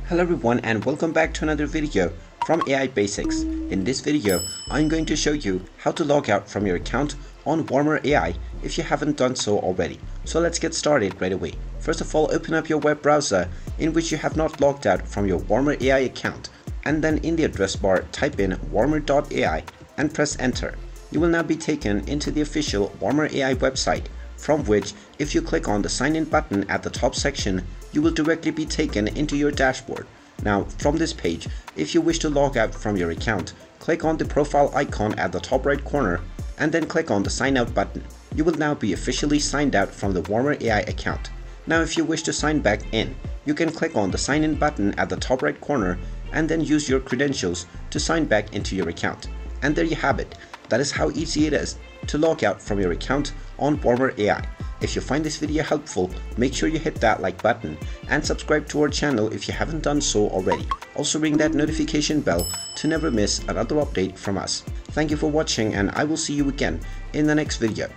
Hello everyone and welcome back to another video from AI Basics. In this video, I'm going to show you how to log out from your account on Warmer AI if you haven't done so already. So let's get started right away. First of all, open up your web browser in which you have not logged out from your Warmer AI account, and then in the address bar type in warmer.ai and press enter. You will now be taken into the official Warmer AI website, from which if you click on the sign in button at the top section, you will directly be taken into your dashboard. Now from this page, if you wish to log out from your account, click on the profile icon at the top right corner and then click on the sign out button. You will now be officially signed out from the Warmer AI account. Now if you wish to sign back in, you can click on the sign in button at the top right corner and then use your credentials to sign back into your account. And there you have it. That is how easy it is to log out from your account on Warmer AI. If you find this video helpful, make sure you hit that like button and subscribe to our channel if you haven't done so already. Also ring that notification bell to never miss another update from us. Thank you for watching and I will see you again in the next video.